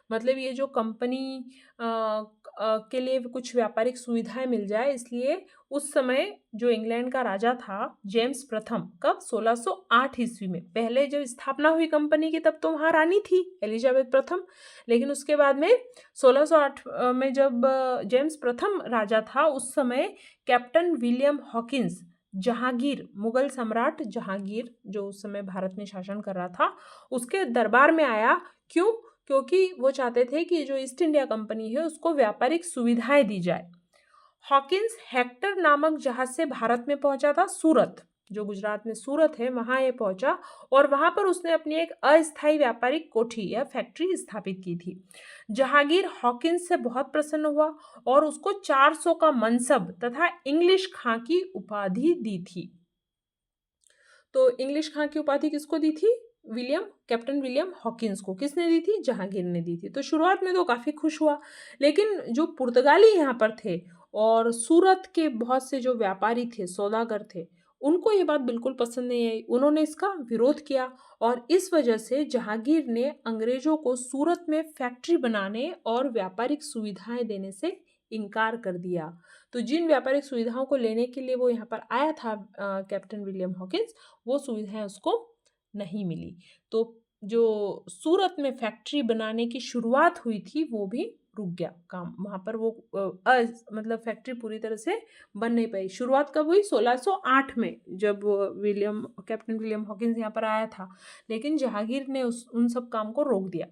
मतलब ये जो कंपनी के लिए कुछ व्यापारिक सुविधाएं मिल जाए, इसलिए उस समय जो इंग्लैंड का राजा था जेम्स प्रथम, कब? 1608 ईस्वी में। पहले जब स्थापना हुई कंपनी की, तब तो वहाँ रानी थी एलिजाबेथ प्रथम, लेकिन उसके बाद में 1608 में जब जेम्स प्रथम राजा था, उस समय captain William Hawkins Jahangir, Mughal सम्राट जहांगीर जो उस समय भारत में शासन कर रहा था, उसके दरबार में आया। क्यों? क्योंकि वो चाहते थे कि जो ईस्ट इंडिया कंपनी है उसको व्यापारिक सुविधाएं दी जाए। हॉकिंस हेक्टर नामक जहाज से भारत में पहुंचा था, सूरत, जो गुजरात में सूरत है, वहां ये पहुंचा और वहां पर उसने अपनी एक अस्थायी व्यापारिक कोठी या फैक्ट्री स्थापित की थी। जहांगीर हॉकिंस से बहुत प्रसन्न हुआ और उसको 400 का मनसब तथा इंग्लिश खां की उपाधि दी थी। तो इंग्लिश खां की उपाधि किसको दी थी? कैप्टन विलियम हॉकिंस को। किसने दी थी? जहांगीर ने दी थी। तो शुरुआत में तो काफ़ी खुश हुआ, लेकिन जो पुर्तगाली यहाँ पर थे और सूरत के बहुत से जो व्यापारी थे, सौदागर थे, उनको ये बात बिल्कुल पसंद नहीं आई। उन्होंने इसका विरोध किया और इस वजह से जहांगीर ने अंग्रेजों को सूरत में फैक्ट्री बनाने और व्यापारिक सुविधाएं देने से इनकार कर दिया। तो जिन व्यापारिक सुविधाओं को लेने के लिए वो यहाँ पर आया था कैप्टन विलियम हॉकिंस, वो सुविधाएं उसको नहीं मिली। तो जो सूरत में फैक्ट्री बनाने की शुरुआत हुई थी, वो भी रुक गया काम वहाँ पर। वो मतलब फैक्ट्री पूरी तरह से बन नहीं पाई। शुरुआत कब हुई? 1608 में, जब कैप्टन विलियम हॉकिंस यहाँ पर आया था, लेकिन जहांगीर ने उन सब काम को रोक दिया।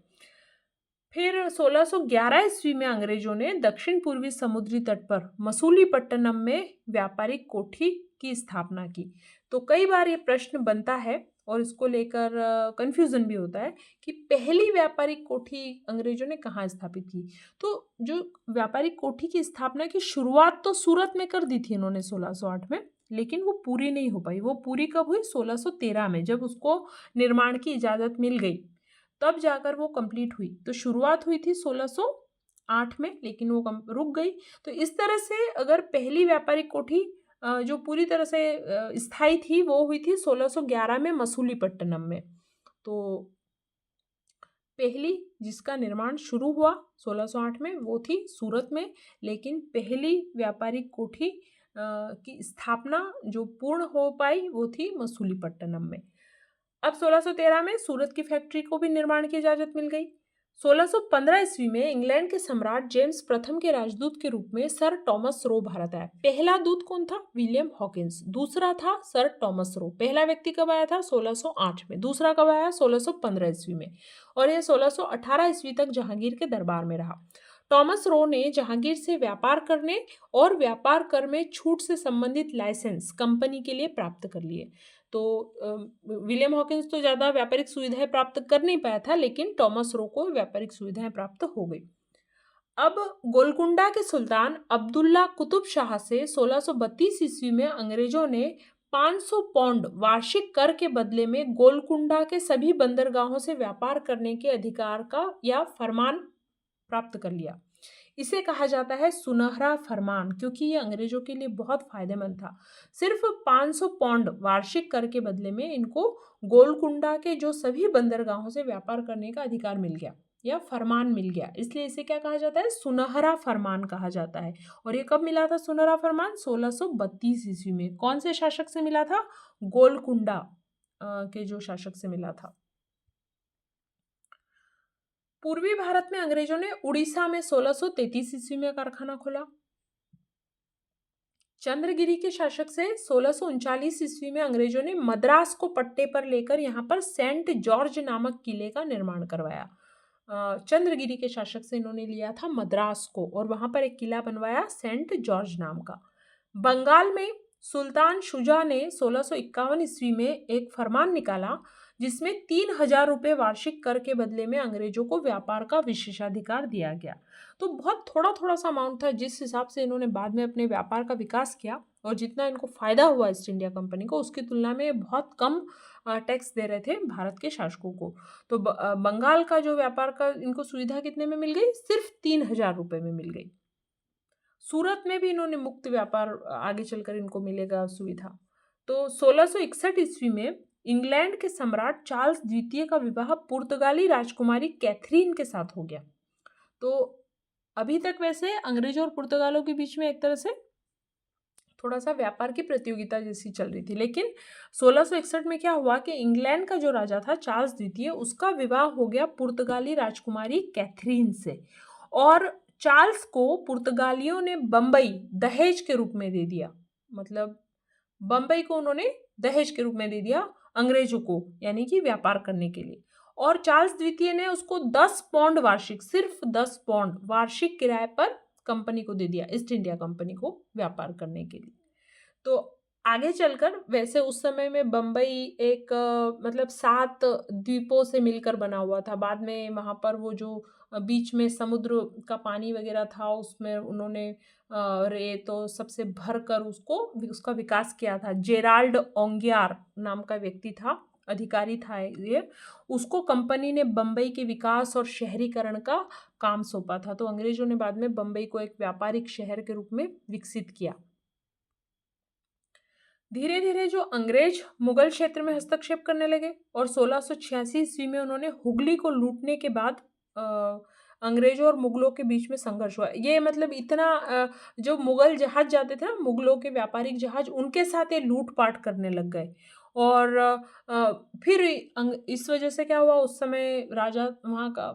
फिर 1611 ईस्वी में अंग्रेजों ने दक्षिण पूर्वी समुद्री तट पर मसूलीपट्टनम में व्यापारिक कोठी की स्थापना की। तो कई बार ये प्रश्न बनता है और इसको लेकर कंफ्यूजन भी होता है कि पहली व्यापारिक कोठी अंग्रेजों ने कहाँ स्थापित की। तो जो व्यापारिक कोठी की स्थापना की शुरुआत तो सूरत में कर दी थी इन्होंने 1608 में, लेकिन वो पूरी नहीं हो पाई। वो पूरी कब हुई? 1613 में, जब उसको निर्माण की इजाज़त मिल गई, तब जाकर वो कंप्लीट हुई। तो शुरुआत हुई थी 1608 में, लेकिन वो रुक गई। तो इस तरह से अगर पहली व्यापारिक कोठी जो पूरी तरह से स्थायी थी वो हुई थी 1611 में मसूलीपट्टनम में। तो पहली जिसका निर्माण शुरू हुआ 1608 में वो थी सूरत में, लेकिन पहली व्यापारिक कोठी की स्थापना जो पूर्ण हो पाई वो थी मसूलीपट्टनम में। अब 1613 में सूरत की फैक्ट्री को भी निर्माण की इजाजत मिल गई। 1615 ईस्वी में इंग्लैंड के सम्राट जेम्स प्रथम के राजदूत के रूप में सर टॉमस रो भारत आया। पहला दूत कौन था? William Hawkins. दूसरा था सर टॉमस रो। पहला व्यक्ति कब आया था? 1608 में। दूसरा कब आया? 1615 ईस्वी में। और यह 1618 ईस्वी तक जहांगीर के दरबार में रहा। टॉमस रो ने जहांगीर से व्यापार करने और व्यापार कर में छूट से संबंधित लाइसेंस कंपनी के लिए प्राप्त कर लिए। तो विलियम हॉकिंस तो ज़्यादा व्यापारिक सुविधाएं प्राप्त कर नहीं पाया था, लेकिन टॉमस रो को व्यापारिक सुविधाएं प्राप्त हो गई। अब गोलकुंडा के सुल्तान अब्दुल्ला कुतुब शाह से 1632 ईस्वी में अंग्रेजों ने 500 पौंड वार्षिक कर के बदले में गोलकुंडा के सभी बंदरगाहों से व्यापार करने के अधिकार का या फरमान प्राप्त कर लिया। इसे कहा जाता है सुनहरा फरमान, क्योंकि ये अंग्रेजों के लिए बहुत फायदेमंद था। सिर्फ 500 पौंड वार्षिक कर के बदले में इनको गोलकुंडा के जो सभी बंदरगाहों से व्यापार करने का अधिकार मिल गया या फरमान मिल गया, इसलिए इसे क्या कहा जाता है? सुनहरा फरमान कहा जाता है। और ये कब मिला था सुनहरा फरमान? 1632 ईस्वी में। कौन से शासक से मिला था? गोलकुंडा के जो शासक से मिला था। पूर्वी भारत में अंग्रेजों ने उड़ीसा में 1633 ईस्वी में कारखाना खोला। चंद्रगिरी के शासक से 1639 ईस्वी में अंग्रेजों ने मद्रास को पट्टे पर लेकर यहाँ पर सेंट जॉर्ज नामक किले का निर्माण करवाया। चंद्रगिरी के शासक से इन्होंने लिया था मद्रास को और वहां पर एक किला बनवाया सेंट जॉर्ज नाम का। बंगाल में सुल्तान शुजा ने 1651 ईस्वी में एक फरमान निकाला जिसमें 3000 रुपये वार्षिक कर के बदले में अंग्रेजों को व्यापार का विशेषाधिकार दिया गया। तो बहुत थोड़ा थोड़ा सा अमाउंट था जिस हिसाब से इन्होंने बाद में अपने व्यापार का विकास किया और जितना इनको फायदा हुआ ईस्ट इंडिया कंपनी को, उसकी तुलना में बहुत कम टैक्स दे रहे थे भारत के शासकों को। तो बंगाल का जो व्यापार का इनको सुविधा कितने में मिल गई? सिर्फ 3000 रुपये में मिल गई। सूरत में भी इन्होंने मुक्त व्यापार आगे चलकर इनको मिलेगा सुविधा। तो 1661 ईस्वी में इंग्लैंड के सम्राट चार्ल्स द्वितीय का विवाह पुर्तगाली राजकुमारी कैथरीन के साथ हो गया। तो अभी तक वैसे अंग्रेजों और पुर्तगालों के बीच में एक तरह से थोड़ा सा व्यापार की प्रतियोगिता जैसी चल रही थी, लेकिन 1661 में क्या हुआ कि इंग्लैंड का जो राजा था चार्ल्स द्वितीय, उसका विवाह हो गया पुर्तगाली राजकुमारी कैथरीन से और चार्ल्स को पुर्तगालियों ने बंबई दहेज के रूप में दे दिया। मतलब बंबई को उन्होंने दहेज के रूप में दे दिया अंग्रेजों को, यानी कि व्यापार करने के लिए। और चार्ल्स द्वितीय ने उसको 10 पौंड वार्षिक, सिर्फ 10 पौंड वार्षिक किराए पर कंपनी को दे दिया, ईस्ट इंडिया कंपनी को व्यापार करने के लिए। तो आगे चलकर वैसे उस समय में बंबई एक मतलब 7 द्वीपों से मिलकर बना हुआ था। बाद में वहाँ पर वो जो बीच में समुद्र का पानी वगैरह था उसमें उन्होंने रेत और सबसे भर कर उसका विकास किया था। जेराल्ड ओंगियार नाम का व्यक्ति था, अधिकारी था ये। उसको कंपनी ने बंबई के विकास और शहरीकरण का काम सौंपा था। तो अंग्रेजों ने बाद में बंबई को एक व्यापारिक शहर के रूप में विकसित किया। धीरे धीरे जो अंग्रेज मुगल क्षेत्र में हस्तक्षेप करने लगे और 1686 ईस्वी में उन्होंने हुगली को लूटने के बाद अंग्रेजों और मुगलों के बीच में संघर्ष हुआ। ये मतलब इतना जो मुगल जहाज जाते थे ना, मुगलों के व्यापारिक जहाज, उनके साथ ये लूटपाट करने लग गए। और फिर इस वजह से क्या हुआ, उस समय राजा वहाँ का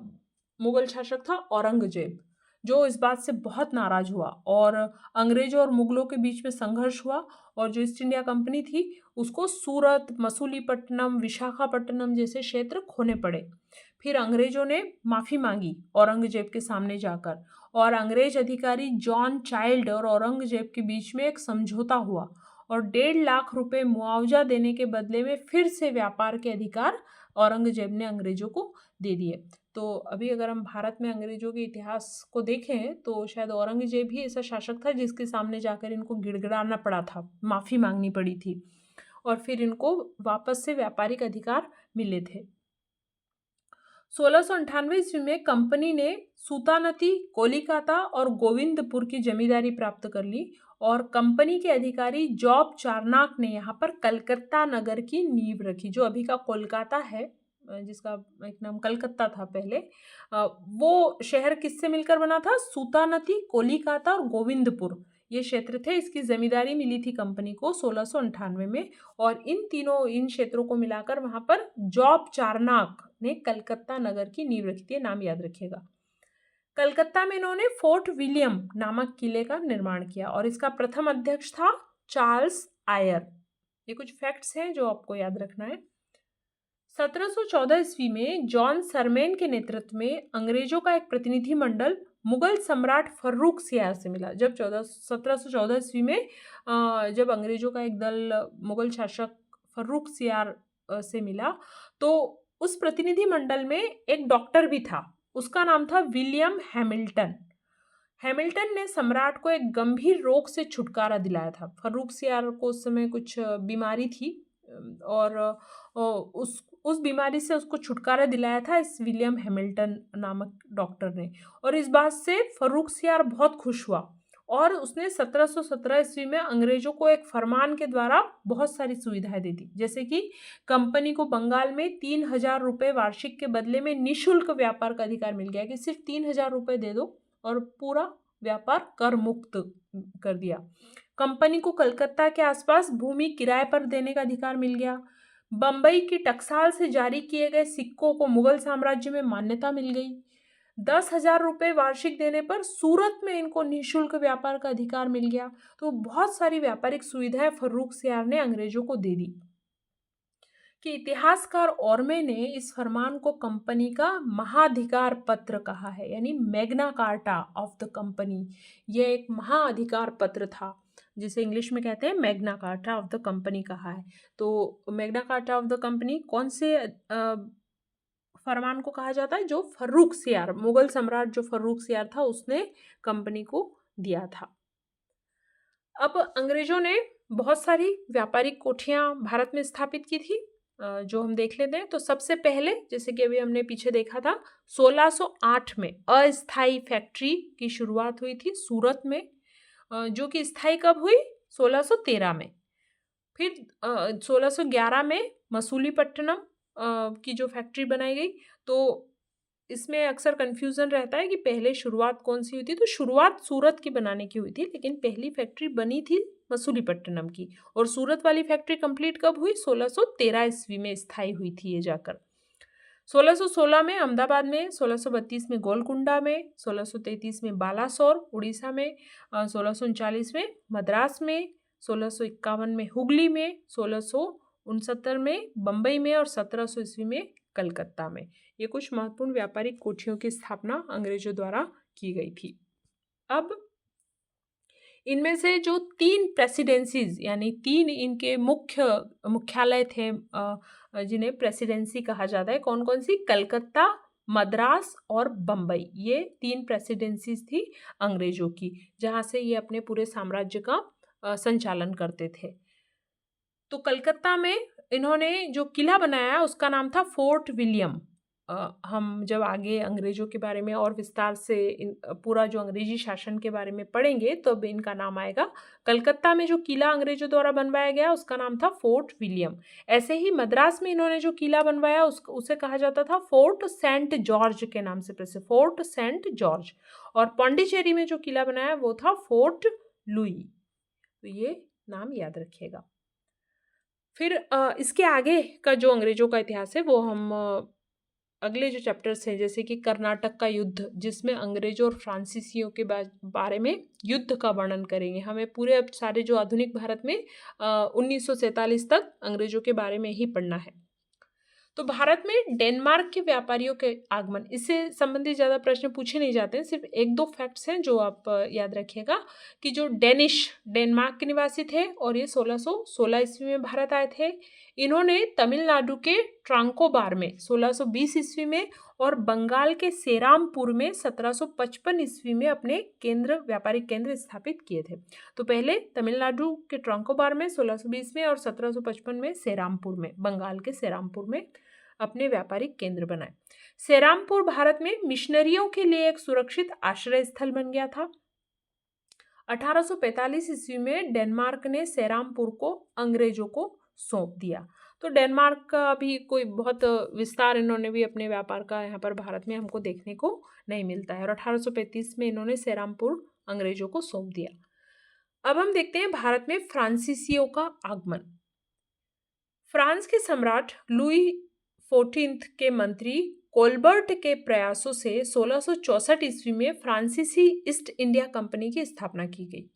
मुगल शासक था औरंगजेब, जो इस बात से बहुत नाराज हुआ और अंग्रेजों और मुगलों के बीच में संघर्ष हुआ और जो ईस्ट इंडिया कंपनी थी उसको सूरत, मसूलीपट्टनम, विशाखापट्टनम जैसे क्षेत्र खोने पड़े। फिर अंग्रेजों ने माफ़ी मांगी औरंगजेब के सामने जाकर और अंग्रेज अधिकारी जॉन चाइल्ड और औरंगजेब के बीच में एक समझौता हुआ और 1.5 लाख रुपए मुआवजा देने के बदले में फिर से व्यापार के अधिकार औरंगजेब ने अंग्रेजों को दे दिए। तो अभी अगर हम भारत में अंग्रेजों के इतिहास को देखें तो शायद औरंगजेब ही ऐसा शासक था जिसके सामने जाकर इनको गिड़गिड़ाना पड़ा था, माफ़ी मांगनी पड़ी थी और फिर इनको वापस से व्यापारिक अधिकार मिले थे। 1698 ईस्वी में कंपनी ने सूतानती, कोलिकाता और गोविंदपुर की जमींदारी प्राप्त कर ली और कंपनी के अधिकारी जॉब चार्नाक ने यहाँ पर कलकत्ता नगर की नींव रखी, जो अभी का कोलकाता है, जिसका एक नाम कलकत्ता था पहले। वो शहर किससे मिलकर बना था? सूतानती, कोलिकाता और गोविंदपुर, ये क्षेत्र थे। इसकी जमींदारी मिली थी कंपनी को 1698 में, और इन क्षेत्रों को मिलाकर वहां पर जॉब चार्नाक ने कलकत्ता नगर की नींव रखी थी, नाम याद रखिएगा। कलकत्ता में इन्होंने फोर्ट विलियम नामक किले का निर्माण किया और इसका प्रथम अध्यक्ष था चार्ल्स आयर। ये कुछ फैक्ट्स हैं जो आपको याद रखना है। 1714 ईस्वी में जॉन सरमैन के नेतृत्व में अंग्रेजों का एक प्रतिनिधि मंडल मुगल सम्राट फर्रुख सियार से मिला। जब 1714 ईस्वी में जब अंग्रेजों का एक दल मुगल शासक फर्रुख सियार से मिला, तो उस प्रतिनिधि मंडल में एक डॉक्टर भी था, उसका नाम था विलियम हैमिल्टन। हैमिल्टन ने सम्राट को एक गंभीर रोग से छुटकारा दिलाया था। फर्रुख सियार को उस समय कुछ बीमारी थी और उस बीमारी से उसको छुटकारा दिलाया था इस विलियम हैमिल्टन नामक डॉक्टर ने, और इस बात से फर्रुख सियार बहुत खुश हुआ और उसने 1717 ईस्वी में अंग्रेजों को एक फरमान के द्वारा बहुत सारी सुविधाएं दे दी, जैसे कि कंपनी को बंगाल में 3000 रुपये वार्षिक के बदले में निःशुल्क व्यापार का अधिकार मिल गया कि सिर्फ 3000 रुपये दे दो और पूरा व्यापार कर मुक्त कर दिया। कंपनी को कलकत्ता के आसपास भूमि किराए पर देने का अधिकार मिल गया। बंबई की टकसाल से जारी किए गए सिक्कों को मुगल साम्राज्य में मान्यता मिल गई। 10,000 रुपये वार्षिक देने पर सूरत में इनको निःशुल्क व्यापार का अधिकार मिल गया। तो बहुत सारी व्यापारिक सुविधाएं फर्रुख सियार ने अंग्रेजों को दे दी। कि इतिहासकार ओरमे ने इस फरमान को कंपनी का महाधिकार पत्र कहा है, यानी Magna carta of the company. यह एक महाअधिकार पत्र था जिसे इंग्लिश में कहते हैं Magna carta of the company कहा है। तो Magna carta of the company कौन से फरमान को कहा जाता है? जो फर्रुख सियार, मुगल सम्राट जो फर्रुख सियार था, उसने कंपनी को दिया था। अब अंग्रेजों ने बहुत सारी व्यापारिक कोठियां भारत में स्थापित की थी, जो हम देख लेते हैं। तो सबसे पहले, जैसे कि अभी हमने पीछे देखा था, 1608 में अस्थाई फैक्ट्री की शुरुआत हुई थी सूरत में, जो कि स्थायी कब हुई? 1613 में। फिर 1611 में मसूलीपट्टनम की जो फैक्ट्री बनाई गई। तो इसमें अक्सर कंफ्यूजन रहता है कि पहले शुरुआत कौन सी हुई थी। तो शुरुआत सूरत की बनाने की हुई थी, लेकिन पहली फैक्ट्री बनी थी मसूलीपट्टनम की। और सूरत वाली फैक्ट्री कंप्लीट कब हुई? 1613 ईस्वी में स्थायी हुई थी ये जाकर। 1616 में अहमदाबाद में, 1632 में गोलकुंडा में, 1633 में बालासोर उड़ीसा में, 1639 में मद्रास में, 1651 में हुगली में, 1669 में बम्बई में और 1700 ईस्वी में कलकत्ता में। ये कुछ महत्वपूर्ण व्यापारिक कोठियों की स्थापना अंग्रेजों द्वारा की गई थी। अब इनमें से जो 3 प्रेसिडेंसीज, यानी 3 इनके मुख्यालय थे जिन्हें प्रेसिडेंसी कहा जाता है, कौन कौन सी? कलकत्ता, मद्रास और बम्बई। ये 3 प्रेसिडेंसीज थी अंग्रेजों की, जहाँ से ये अपने पूरे साम्राज्य का संचालन करते थे। तो कलकत्ता में इन्होंने जो किला बनाया उसका नाम था फोर्ट विलियम। हम जब आगे अंग्रेजों के बारे में और विस्तार से पूरा जो अंग्रेजी शासन के बारे में पढ़ेंगे तो अब इनका नाम आएगा। कलकत्ता में जो किला अंग्रेजों द्वारा बनवाया गया उसका नाम था फोर्ट विलियम। ऐसे ही मद्रास में इन्होंने जो किला बनवाया उसे कहा जाता था फोर्ट सेंट जॉर्ज के नाम से प्रसिद्ध, फोर्ट सेंट जॉर्ज। और पौंडीचेरी में जो किला बनाया वो था फोर्ट लुई। तो ये नाम याद रखिएगा। फिर इसके आगे का जो अंग्रेजों का इतिहास है वो हम अगले जो चैप्टर्स हैं, जैसे कि कर्नाटक का युद्ध, जिसमें अंग्रेजों और फ्रांसीसियों के बारे में युद्ध का वर्णन करेंगे। हमें पूरे अब सारे जो आधुनिक भारत में 1947 तक अंग्रेजों के बारे में ही पढ़ना है। तो भारत में डेनमार्क के व्यापारियों के आगमन, इससे संबंधित ज़्यादा प्रश्न पूछे नहीं जाते हैं, सिर्फ 1-2 फैक्ट्स हैं जो आप याद रखिएगा कि जो डेनमार्क के निवासी थे और ये 1616 ईस्वी में भारत आए थे। इन्होंने तमिलनाडु के ट्रांकोबार में 1620 ईस्वी में और बंगाल के सेरामपुर में 1755 ईस्वी में अपने व्यापारिक केंद्र स्थापित किए थे। तो पहले तमिलनाडु के ट्रांकोबार में 1620 में और 1755 में सेरामपुर में, बंगाल के सेरामपुर में अपने व्यापारिक केंद्र बनाए। सेरामपुर भारत में मिशनरियों के लिए एक सुरक्षित आश्रय स्थल बन गया था। 1845 ईस्वी में डेनमार्क ने सेरामपुर को अंग्रेजों को सौंप दिया। तो डेनमार्क का भी कोई बहुत विस्तार इन्होंने भी अपने व्यापार का यहाँ पर भारत में हमको देखने को नहीं मिलता है, और 1835 में इन्होंने सेरामपुर अंग्रेजों को सौंप दिया। अब हम देखते हैं भारत में फ्रांसीसियों का आगमन। फ्रांस के सम्राट लुई 14 के मंत्री कोलबर्ट के प्रयासों से 1664 ईस्वी में फ्रांसीसी ईस्ट इंडिया कंपनी की स्थापना की गई।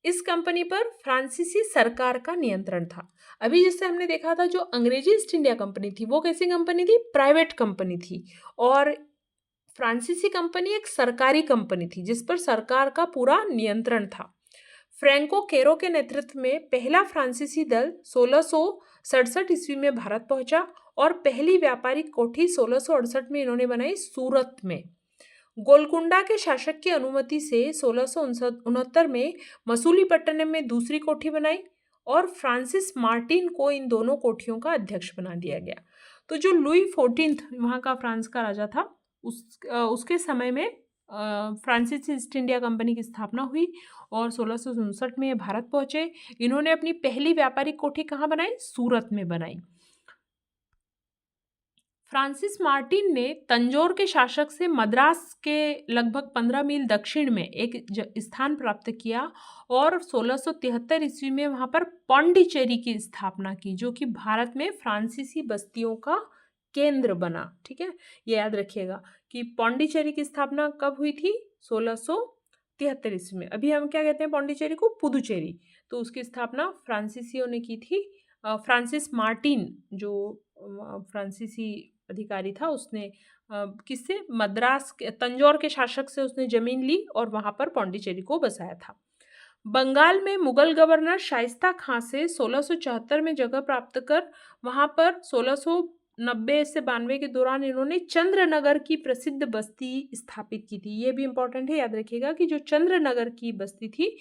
इस कंपनी पर फ्रांसीसी सरकार का नियंत्रण था। अभी जिससे हमने देखा था जो अंग्रेजी ईस्ट इंडिया कंपनी थी वो कैसी कंपनी थी? प्राइवेट कंपनी थी। और फ्रांसीसी कंपनी एक सरकारी कंपनी थी जिस पर सरकार का पूरा नियंत्रण था। फ्रैंको केरो के नेतृत्व में पहला फ्रांसीसी दल 1667 ईस्वी में भारत पहुंचा और पहली व्यापारिक कोठी 1668 में इन्होंने बनाई सूरत में। गोलकुंडा के शासक की अनुमति से 1669 में मसूलीपट्टनम में दूसरी कोठी बनाई और फ्रांसिस मार्टिन को इन दोनों कोठियों का अध्यक्ष बना दिया गया। तो जो लुई 14 वहाँ का फ्रांस का राजा था, उसके समय में फ्रांसीसी ईस्ट इंडिया कंपनी की स्थापना हुई और 1659 में ये भारत पहुंचे। इन्होंने अपनी पहली व्यापारिक कोठी कहाँ बनाई? सूरत में बनाई। फ्रांसिस मार्टिन ने तंजौर के शासक से मद्रास के लगभग 15 मील दक्षिण में एक स्थान प्राप्त किया और 1673 ईस्वी में वहां पर पौंडीचेरी की स्थापना की, जो कि भारत में फ्रांसीसी बस्तियों का केंद्र बना। ठीक है, ये याद रखिएगा कि पौंडीचेरी की स्थापना कब हुई थी? 1673 ईस्वी में। अभी हम क्या कहते हैं पौंडीचेरी को? पुदुचेरी। तो उसकी स्थापना फ्रांसीसियों ने की थी। फ्रांसिस मार्टिन जो फ्रांसीसी अधिकारी था, उसने किससे? मद्रास के तंजौर के शासक से उसने जमीन ली और वहां पर पौंडीचेरी को बसाया था। बंगाल में मुगल गवर्नर शाइस्ता खां से 1674 में जगह प्राप्त कर वहां पर 1690 से 92 के दौरान इन्होंने चंद्रनगर की प्रसिद्ध बस्ती स्थापित की थी। ये भी इंपॉर्टेंट है, याद रखिएगा कि जो चंद्रनगर की बस्ती थी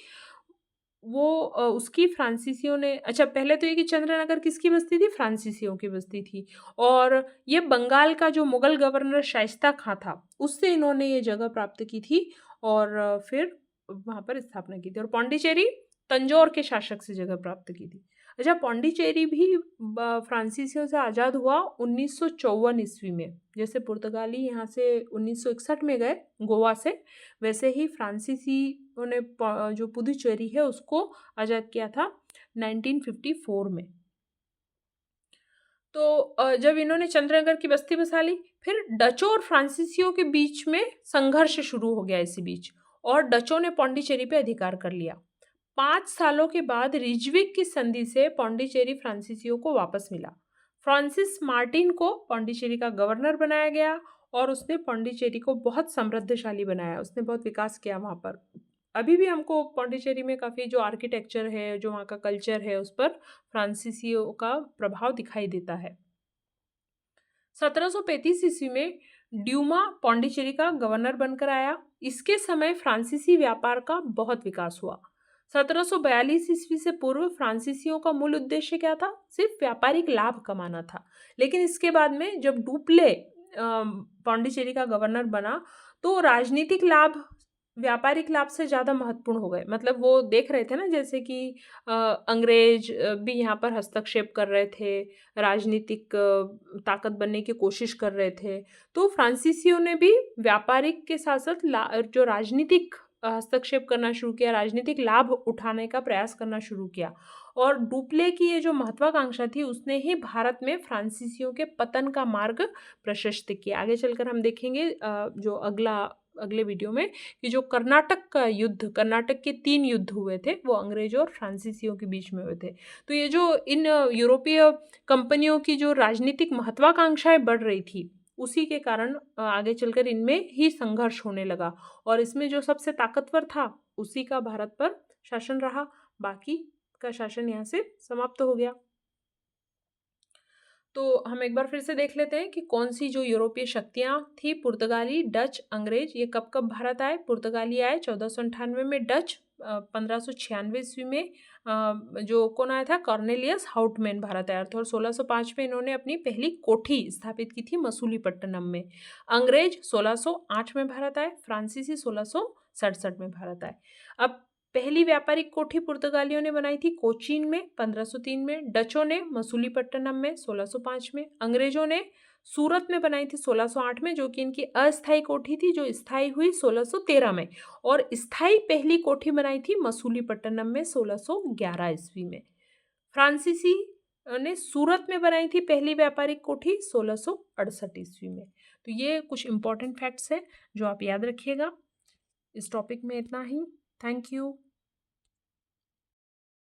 वो उसकी फ्रांसीसियों ने, अच्छा पहले तो ये कि चंद्रनगर किसकी बस्ती थी? फ्रांसीसियों की बस्ती थी। और ये बंगाल का जो मुगल गवर्नर शाइस्ता खां था उससे इन्होंने ये जगह प्राप्त की थी और फिर वहाँ पर स्थापना की थी। और पौंडीचेरी तंजौर के शासक से जगह प्राप्त की थी। अच्छा, पौंडीचेरी भी फ्रांसीसियों से आज़ाद हुआ 1954 ईस्वी में। जैसे पुर्तगाली यहाँ से 1961 में गए गोवा से, वैसे ही फ्रांसीसी ने जो पुदुचेरी है उसको आज़ाद किया था 1954 में। तो जब इन्होंने चंद्रनगर की बस्ती बसा ली, फिर डचों और फ्रांसीसियों के बीच में संघर्ष शुरू हो गया इसी बीच, और डचों ने पौंडीचेरी पे अधिकार कर लिया। 5 सालों के बाद रिजविक की संधि से पौंडीचेरी फ्रांसीसियों को वापस मिला। फ्रांसिस मार्टिन को पौंडीचेरी का गवर्नर बनाया गया और उसने पौंडीचेरी को बहुत समृद्धशाली बनाया। उसने बहुत विकास किया वहाँ पर। अभी भी हमको पौंडीचेरी में काफ़ी जो आर्किटेक्चर है, जो वहाँ का कल्चर है, उस पर फ्रांसीसियों का प्रभाव दिखाई देता है। 1735 ईस्वी में ड्यूमा पौंडीचेरी का गवर्नर बनकर आया। इसके समय फ्रांसीसी व्यापार का बहुत विकास हुआ। 1742 ईस्वी से पूर्व फ्रांसीसियों का मूल उद्देश्य क्या था? सिर्फ व्यापारिक लाभ कमाना था। लेकिन इसके बाद में जब डुप्ले पौंडीचेरी का गवर्नर बना तो राजनीतिक लाभ व्यापारिक लाभ से ज़्यादा महत्वपूर्ण हो गए। मतलब वो देख रहे थे ना, जैसे कि अंग्रेज भी यहाँ पर हस्तक्षेप कर रहे थे, राजनीतिक ताकत बनने की कोशिश कर रहे थे। तो फ्रांसीसियों ने भी व्यापारिक के साथ साथ जो राजनीतिक हस्तक्षेप करना शुरू किया, राजनीतिक लाभ उठाने का प्रयास करना शुरू किया। और डुप्ले की ये जो महत्वाकांक्षा थी उसने ही भारत में फ्रांसीसियों के पतन का मार्ग प्रशस्त किया। आगे चलकर हम देखेंगे जो अगले वीडियो में कि जो कर्नाटक का युद्ध, कर्नाटक के 3 युद्ध हुए थे वो अंग्रेजों और फ्रांसीसियों के बीच में हुए थे। तो ये जो इन यूरोपीय कंपनियों की जो राजनीतिक महत्वाकांक्षाएं बढ़ रही थी उसी के कारण आगे चलकर इनमें ही संघर्ष होने लगा और इसमें जो सबसे ताकतवर था उसी का भारत पर शासन रहा, बाकी का शासन यहाँ से समाप्त हो गया। तो हम एक बार फिर से देख लेते हैं कि कौन सी जो यूरोपीय शक्तियाँ थी, पुर्तगाली, डच, अंग्रेज, ये कब कब भारत आए। पुर्तगाली आए 1498 में, डच 1596 ईस्वी में, जो कौन आया था? कॉर्नेलियस हाउटमैन भारत आया था और 1605 में इन्होंने अपनी पहली कोठी स्थापित की थी मसूलीपट्टनम में। अंग्रेज 1608 में भारत आए, फ्रांसीसी 1667 में भारत आए। अब पहली व्यापारिक कोठी पुर्तगालियों ने बनाई थी कोचीन में 1503 में, डचों ने मसूलीपट्टनम में 1605 में, अंग्रेजों ने सूरत में बनाई थी 1608 में, जो कि इनकी अस्थायी कोठी थी, जो स्थायी हुई 1613 में, और स्थायी पहली कोठी बनाई थी मसूलीपट्टनम में 1611 ईस्वी में। फ्रांसीसी ने सूरत में बनाई थी पहली व्यापारिक कोठी 1668 ईस्वी में। तो ये कुछ इंपॉर्टेंट फैक्ट्स हैं जो आप याद रखिएगा। इस टॉपिक में इतना ही। Thank you.